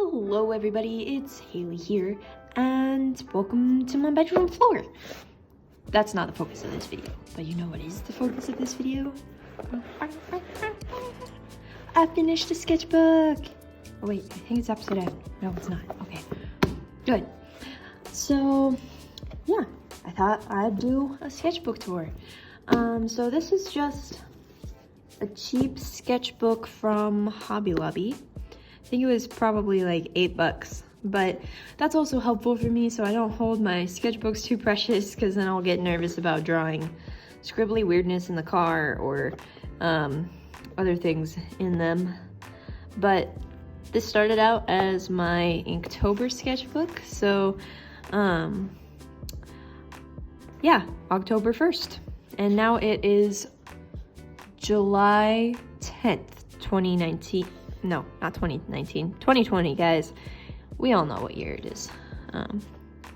Hello everybody, it's Haley here, and welcome to my bedroom floor. That's not the focus of this video, but you know what is the focus of this video? I finished the sketchbook! Oh wait, I think it's upside down. No, it's not. Okay, good. So, yeah, I thought I'd do a sketchbook tour. So this is just a cheap sketchbook from Hobby Lobby. I think it was probably like $8, but that's also helpful for me so I don't hold my sketchbooks too precious, because then I'll get nervous about drawing scribbly weirdness in the car or other things in them. But this started out as my Inktober sketchbook, so yeah, October 1st. And now it is July 10th, 2019. No, not 2019, 2020, guys. We all know what year it is.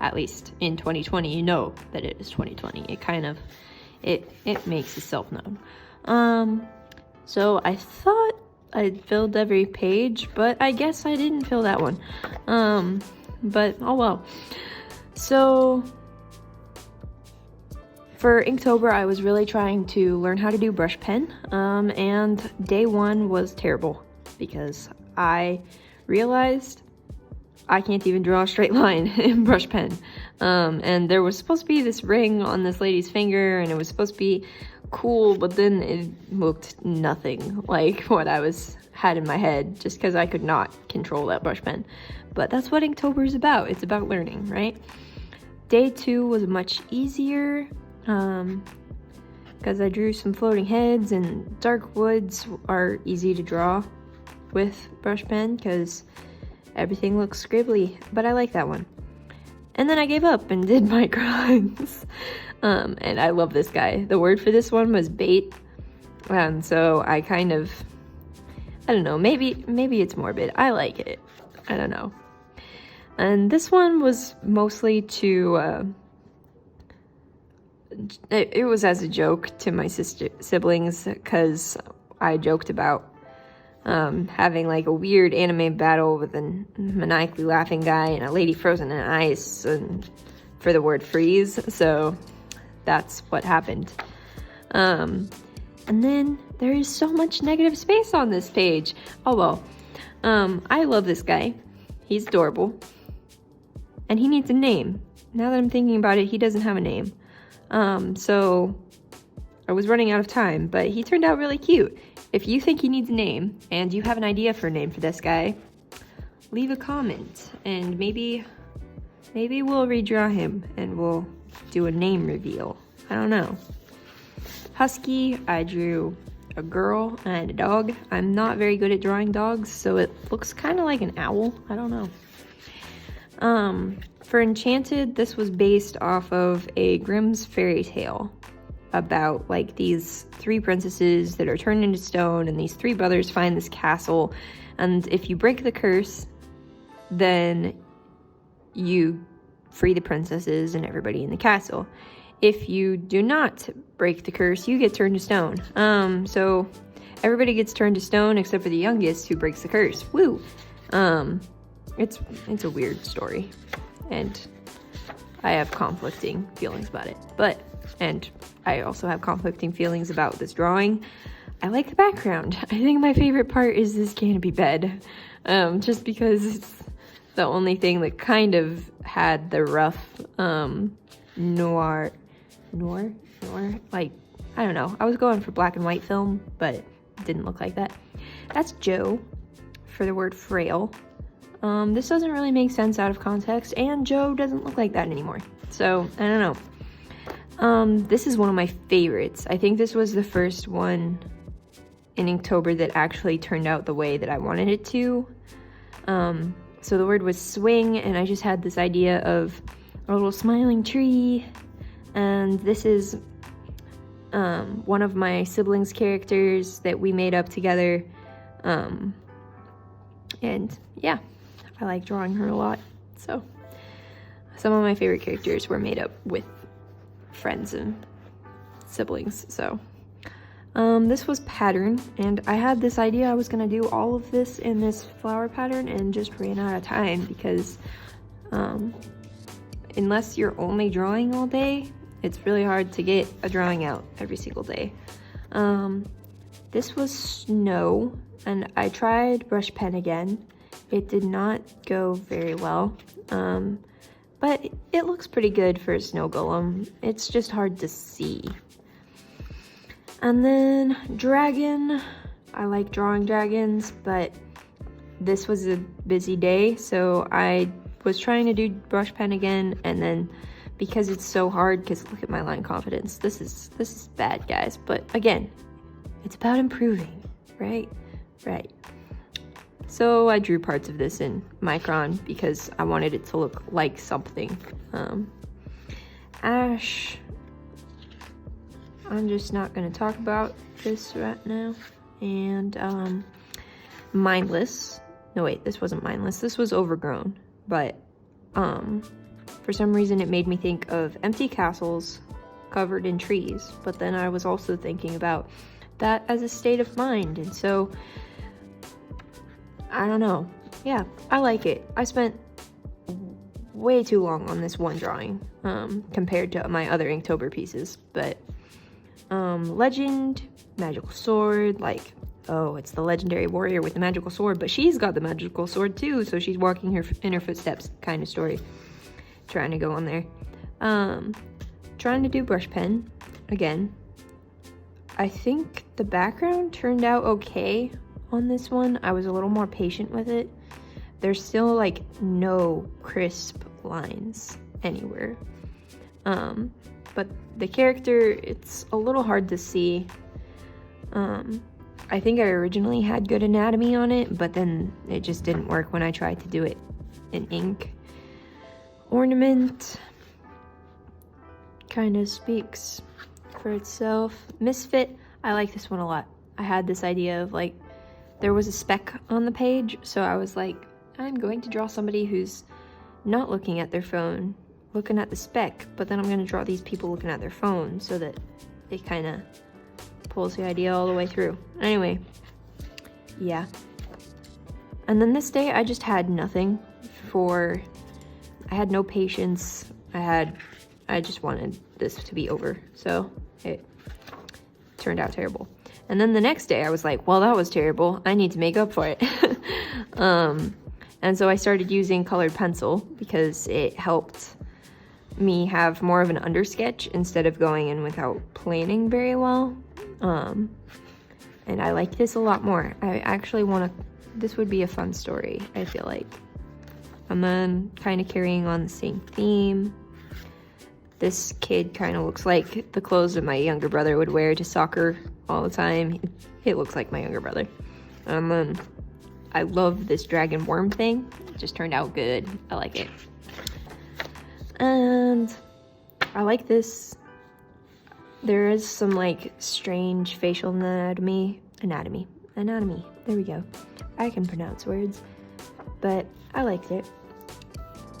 At least in 2020, you know that it is 2020. It kind of, it makes itself known. So I thought I'd filled every page, but I guess I didn't fill that one. But oh well. So for Inktober, I was really trying to learn how to do brush pen, and day one was terrible because I realized I can't even draw a straight line in brush pen. And there was supposed to be this ring on this lady's finger, and it was supposed to be cool, but then it looked nothing like what I had in my head, just because I could not control that brush pen. But that's what Inktober is about. It's about learning, right? Day two was much easier, because I drew some floating heads, and dark woods are easy to draw with brush pen because everything looks scribbly, but I like that one. And then I gave up and did microns. And I love this guy. The word for this one was bait. So I kind of, I don't know, maybe it's morbid. I like it. I don't know. And this one was mostly to, it was as a joke to my siblings, because I joked about having like a weird anime battle with a maniacally laughing guy and a lady frozen in ice, and for the word freeze. So that's what happened. And then there is so much negative space on this page. Oh well. I love this guy. He's adorable. And he needs a name. Now that I'm thinking about it, he doesn't have a name. So I was running out of time, but he turned out really cute. If you think he needs a name and you have an idea for a name for this guy, leave a comment and maybe we'll redraw him and we'll do a name reveal. I don't know. Husky, I drew a girl and a dog. I'm not very good at drawing dogs, so it looks kind of like an owl. I don't know. For Enchanted, this was based off of a Grimm's fairy tale about like these three princesses that are turned into stone, and these three brothers find this castle, and if you break the curse, then you free the princesses and everybody in the castle. If you do not break the curse, you get turned to stone. So everybody gets turned to stone except for the youngest, who breaks the curse. Woo! It's a weird story, and I have conflicting feelings about it. And I also have conflicting feelings about this drawing. I like the background. I think my favorite part is this canopy bed, just because it's the only thing that kind of had the rough noir, like, I don't know. I was going for black and white film, but it didn't look like that. That's Joe for the word frail. This doesn't really make sense out of context, and Joe doesn't look like that anymore. So, I don't know. This is one of my favorites. I think this was the first one in Inktober that actually turned out the way that I wanted it to. So the word was swing, and I just had this idea of a little smiling tree, and this is one of my siblings' characters that we made up together, and yeah, I like drawing her a lot. So some of my favorite characters were made up with friends and siblings. So This was pattern, and I had this idea I was gonna do all of this in this flower pattern and just ran out of time because unless you're only drawing all day, it's really hard to get a drawing out every single day. This was snow, and I tried brush pen again. It did not go very well, but it looks pretty good for a snow golem. It's just hard to see. And then dragon, I like drawing dragons, but this was a busy day, so I was trying to do brush pen again, and then because it's so hard, because look at my line confidence, this is bad, guys, but again, it's about improving, right? Right. So I drew parts of this in Micron because I wanted it to look like something. Ash, I'm just not going to talk about this right now. And mindless. No, wait, this wasn't mindless. This was overgrown. But for some reason it made me think of empty castles covered in trees. But then I was also thinking about that as a state of mind. And so, I don't know. Yeah, I like it. I spent way too long on this one drawing compared to my other Inktober pieces. But legend, magical sword, like, oh, it's the legendary warrior with the magical sword, but she's got the magical sword too, so she's walking in her footsteps kind of story. Trying to go on there. Trying to do brush pen again. I think the background turned out okay on this one. I was a little more patient with it. There's still like no crisp lines anywhere. But the character, it's a little hard to see. I think I originally had good anatomy on it, but then it just didn't work when I tried to do it in ink. Ornament kind of speaks for itself. Misfit, I like this one a lot. I had this idea of like, there was a speck on the page, so I was like, I'm going to draw somebody who's not looking at their phone, looking at the speck, but then I'm going to draw these people looking at their phone so that it kind of pulls the idea all the way through. Anyway, yeah. And then this day I just had nothing I had no patience. I just wanted this to be over, so it turned out terrible. And then the next day I was like, well, that was terrible. I need to make up for it. And so I started using colored pencil because it helped me have more of an undersketch instead of going in without planning very well. And I like this a lot more. I actually this would be a fun story, I feel like. And then kind of carrying on the same theme. This kid kind of looks like the clothes that my younger brother would wear to soccer all the time. It looks like my younger brother. And then I love this dragon worm thing. It just turned out good. I like it. And I like this. There is some like strange facial anatomy. There we go. I can pronounce words. But I liked it.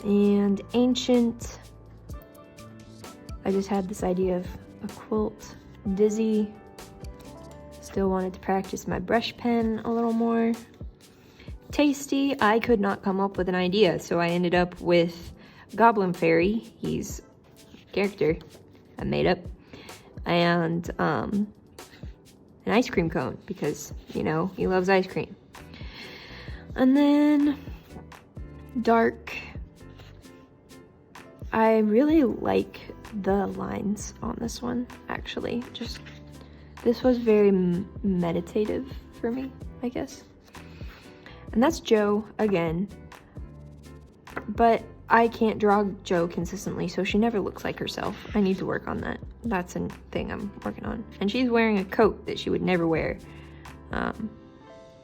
And ancient. I just had this idea of a quilt. Dizzy. Still wanted to practice my brush pen a little more. Tasty. I could not come up with an idea, so I ended up with Goblin Fairy. He's a character I made up. And an ice cream cone because, you know, he loves ice cream. And then dark. I really like the lines on this one, actually. Just, this was very meditative for me, I guess. And that's Joe again. But I can't draw Joe consistently, so she never looks like herself. I need to work on that. That's a thing I'm working on. And she's wearing a coat that she would never wear.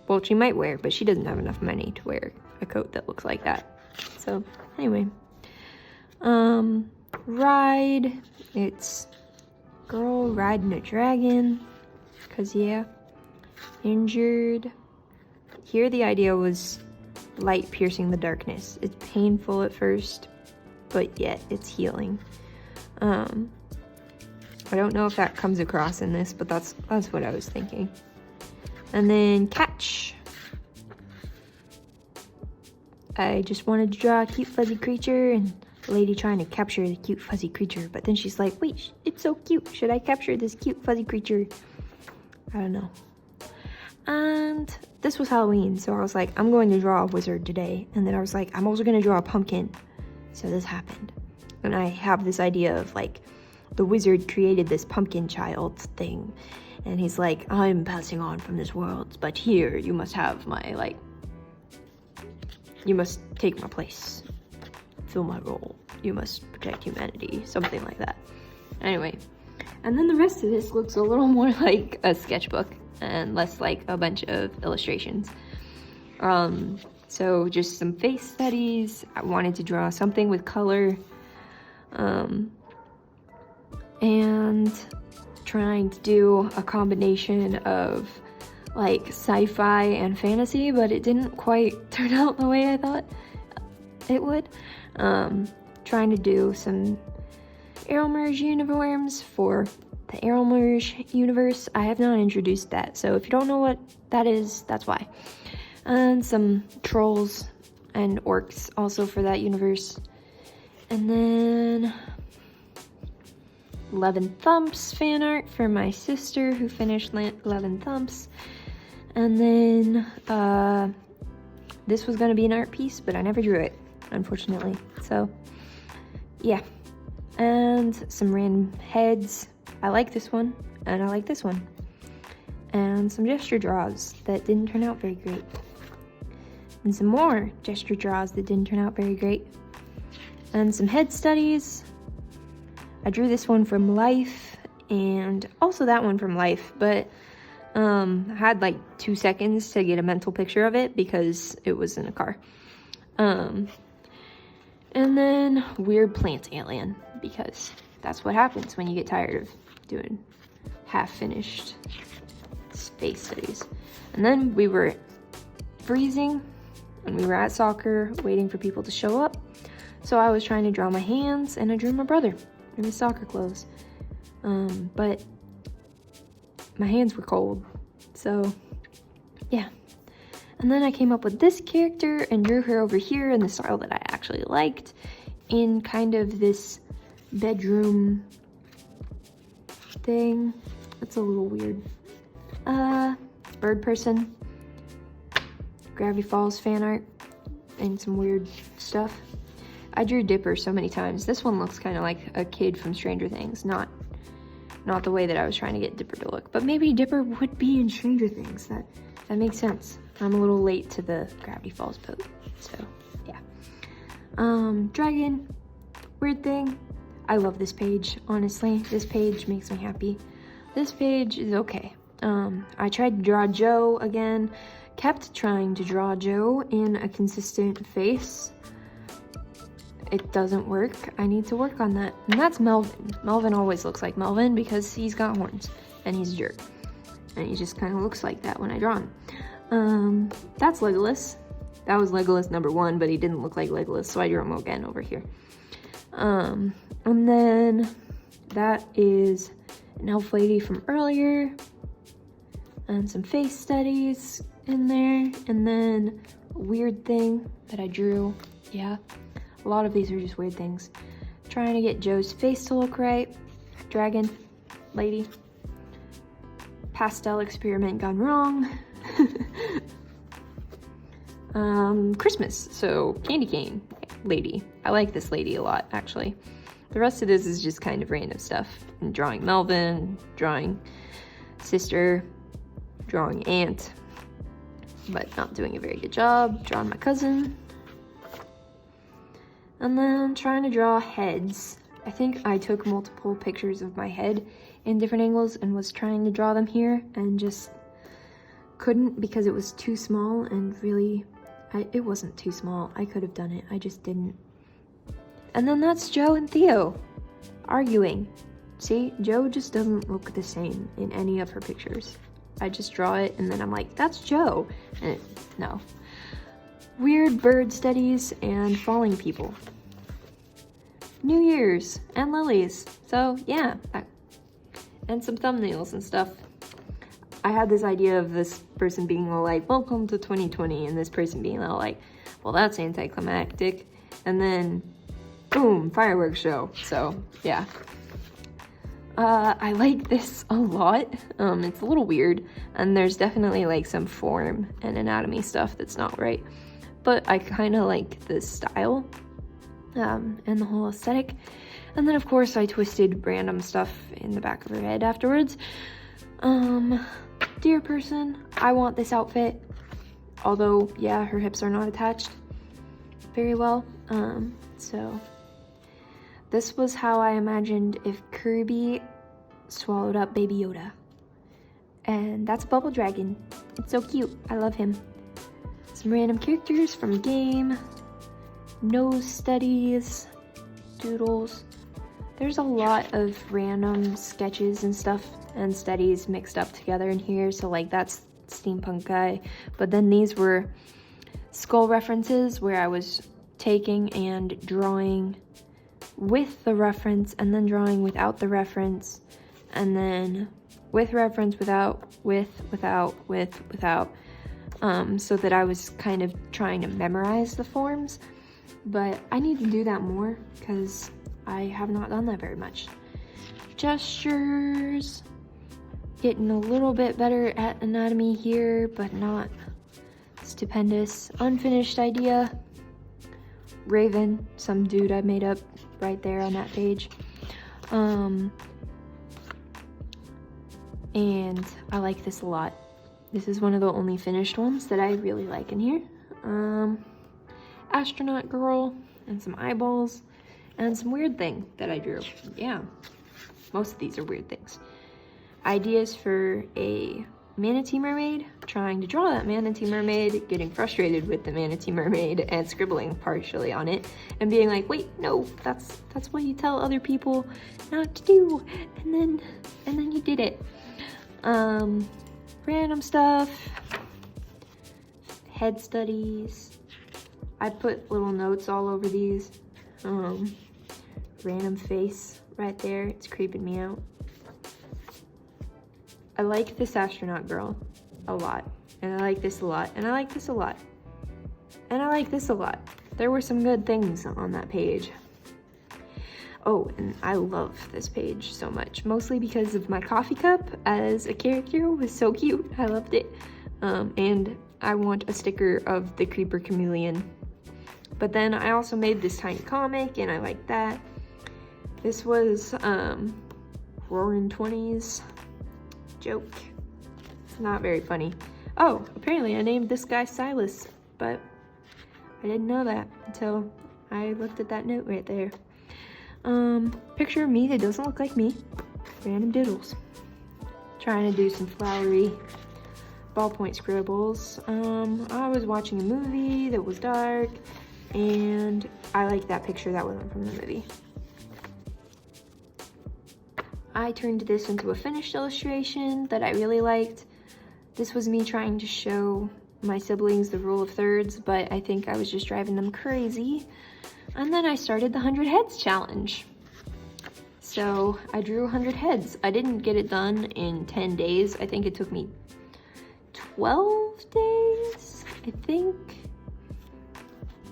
Well, she might wear, but she doesn't have enough money to wear a coat that looks like that. So, anyway. Ride. It's girl riding a dragon. 'Cause, yeah. Injured. Here the idea was light piercing the darkness. It's painful at first, but yet it's healing. I don't know if that comes across in this, but that's what I was thinking. And then catch. I just wanted to draw a cute fuzzy creature and a lady trying to capture the cute fuzzy creature, but then she's like, wait, it's so cute. Should I capture this cute fuzzy creature? I don't know. And this was Halloween, so I was like, I'm going to draw a wizard today. And then I was like, I'm also going to draw a pumpkin. So this happened. And I have this idea of like, the wizard created this pumpkin child thing. And he's like, I'm passing on from this world, but here you must have my, like, you must take my place. Fill my role. You must protect humanity. Something like that. Anyway. And then the rest of this looks a little more like a sketchbook and less like a bunch of illustrations. So just some face studies. I wanted to draw something with color. And trying to do a combination of like sci-fi and fantasy, but it didn't quite turn out the way I thought it would. Trying to do some Arrowmerge uniforms for the Arrowmerge universe. I have not introduced that, so if you don't know what that is, that's why. And some trolls and orcs also for that universe. And then 11 Thumps fan art for my sister who finished 11 Thumps. And then this was gonna be an art piece, but I never drew it, unfortunately. So yeah. And some random heads. I like this one, and I like this one. And some gesture draws that didn't turn out very great. And some more gesture draws that didn't turn out very great. And some head studies. I drew this one from life, and also that one from life, but I had like 2 seconds to get a mental picture of it because it was in a car. And then weird plant alien, because that's what happens when you get tired of doing half-finished space studies. And then we were freezing, and we were at soccer waiting for people to show up. So I was trying to draw my hands, and I drew my brother in his soccer clothes. But my hands were cold, so yeah. And then I came up with this character and drew her over here in the style that I actually liked, in kind of this bedroom thing. It's a little weird. Bird person, Gravity Falls fan art, and some weird stuff. I drew Dipper so many times. This one looks kind of like a kid from Stranger Things, not the way that I was trying to get Dipper to look. But maybe Dipper would be in Stranger Things. That makes sense. I'm a little late to the Gravity Falls boat, so yeah. Dragon, weird thing. I love this page, honestly. This page makes me happy. This page is okay. I tried to draw Joe again. Kept trying to draw Joe in a consistent face. It doesn't work. I need to work on that. And that's Melvin. Melvin always looks like Melvin because he's got horns and he's a jerk. And he just kind of looks like that when I draw him. That's Legolas. That was Legolas number 1, but he didn't look like Legolas, so I drew him again over here. And then that is an elf lady from earlier. And some face studies in there. And then a weird thing that I drew. Yeah. A lot of these are just weird things. Trying to get Joe's face to look right. Dragon. Lady. Pastel experiment gone wrong. Christmas. So, candy cane. Lady. I like this lady a lot, actually. The rest of this is just kind of random stuff. And drawing Melvin. Drawing sister. Drawing aunt. But not doing a very good job. Drawing my cousin. And then trying to draw heads. I think I took multiple pictures of my head in different angles and was trying to draw them here and just couldn't because it was too small, and really, it wasn't too small. I could have done it, I just didn't. And then that's Joe and Theo arguing. See, Joe just doesn't look the same in any of her pictures. I just draw it and then I'm like, that's Joe. And no. Weird bird studies and falling people. New Year's and lilies. So yeah, and some thumbnails and stuff. I had this idea of this person being all like, welcome to 2020, and this person being all like, well, that's anticlimactic. And then, boom, fireworks show. So, yeah. I like this a lot. It's a little weird, and there's definitely like some form and anatomy stuff that's not right. But I kind of like the style and the whole aesthetic. And then, of course, I twisted random stuff in the back of her head afterwards. Dear person, I want this outfit. Although, yeah, her hips are not attached very well. So this was how I imagined if Kirby swallowed up Baby Yoda. And that's a bubble dragon. It's so cute. I love him. Some random characters from a game. Nose studies. Doodles. There's a lot of random sketches and stuff and studies mixed up together in here. So like that's steampunk guy. But then these were skull references where I was taking and drawing with the reference and then drawing without the reference and then with reference, without, without, so that I was kind of trying to memorize the forms. But I need to do that more because I have not done that very much. Gestures, getting a little bit better at anatomy here, but not stupendous. Unfinished idea. Raven, some dude I made up right there on that page. And I like this a lot. This is one of the only finished ones that I really like in here. Astronaut girl and some eyeballs and some weird thing that I drew. Yeah, most of these are weird things. Ideas for a manatee mermaid, trying to draw that manatee mermaid, getting frustrated with the manatee mermaid and scribbling partially on it and being like, wait, no, that's what you tell other people not to do, and then you did it. Random stuff, head studies. I put little notes all over these. Random face right there, it's creeping me out. I like this astronaut girl a lot, and I like this a lot, and I like this a lot, and I like this a lot. There were some good things on that page. Oh, and I love this page so much, mostly because of my coffee cup as a character was so cute. I loved it. And I want a sticker of the creeper chameleon. But then I also made this tiny comic, and I like that. This was Roaring 20s joke. Not very funny. Oh, apparently I named this guy Silas, but I didn't know that until I looked at that note right there. Picture of me that doesn't look like me. Random doodles. Trying to do some flowery ballpoint scribbles. I was watching a movie that was dark, and I liked that picture that wasn't from the movie. I turned this into a finished illustration that I really liked. This was me trying to show my siblings the rule of thirds, but I think I was just driving them crazy. And then I started the 100 heads challenge. So I drew 100 heads. I didn't get it done in 10 days. I think it took me 12 days, I think.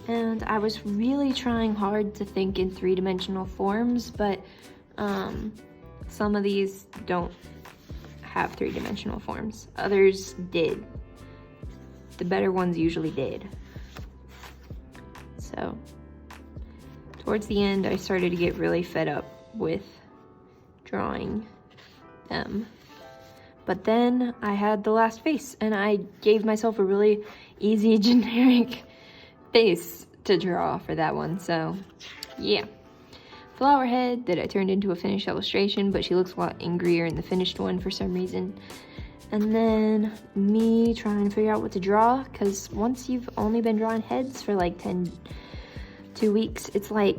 And I was really trying hard to think in three-dimensional forms, but some of these don't have three-dimensional forms. Others did. The better ones usually did. So towards the end, I started to get really fed up with drawing them. But then I had the last face, and I gave myself a really easy, generic face to draw for that one, so yeah. Flower head that I turned into a finished illustration, but she looks a lot angrier in the finished one for some reason. And then me trying to figure out what to draw, because once you've only been drawing heads for like 2 weeks, it's like,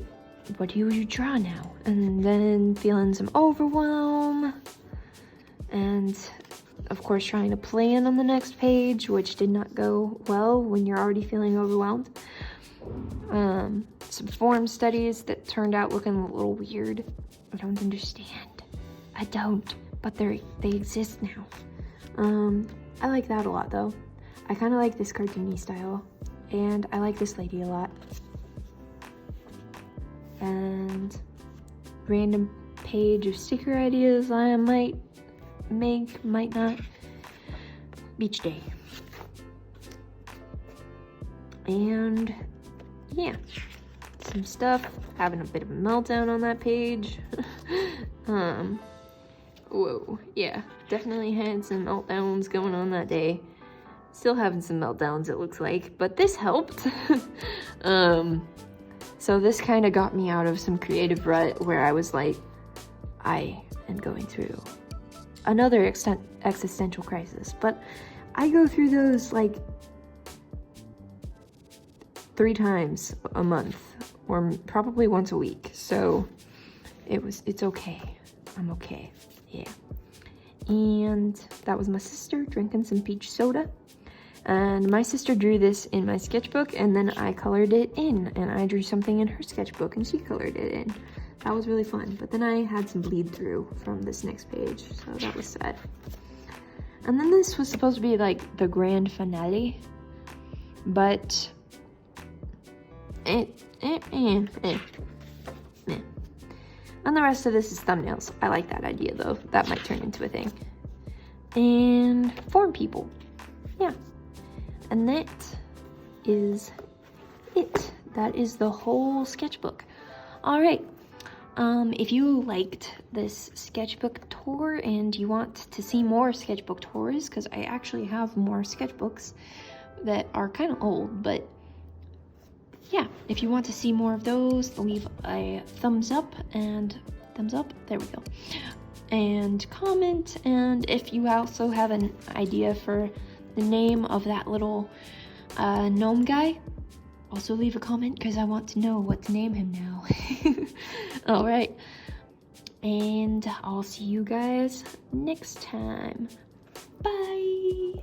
what do you draw now? And then feeling some overwhelm, and of course trying to plan on the next page, which did not go well when you're already feeling overwhelmed. Some form studies that turned out looking a little weird. I don't understand. I don't. but they exist now. I like that a lot though. I kind of like this cartoony style, and I like this lady a lot. And random page of sticker ideas I might make, might not. Beach day. And yeah, some stuff. Having a bit of a meltdown on that page. Whoa, yeah, definitely had some meltdowns going on that day. Still having some meltdowns, it looks like, but this helped. So this kind of got me out of some creative rut where I was like, I am going through another existential crisis. But I go through those like 3 times a month, or probably once a week. So it's okay. I'm okay. Yeah. And that was my sister drinking some peach soda. And my sister drew this in my sketchbook, and then I colored it in, and I drew something in her sketchbook and she colored it in. That was really fun. But then I had some bleed through from this next page, so that was sad. And then this was supposed to be like the grand finale, but And the rest of this is thumbnails. I like that idea though. That might turn into a thing. And form people. Yeah. And that is it. That is the whole sketchbook. All right. If you liked this sketchbook tour and you want to see more sketchbook tours, because I actually have more sketchbooks that are kind of old, but yeah, if you want to see more of those, leave a thumbs up, there we go, and comment. And if you also have an idea for the name of that little gnome guy, also leave a comment, because I want to know what to name him now. All right, and I'll see you guys next time. Bye.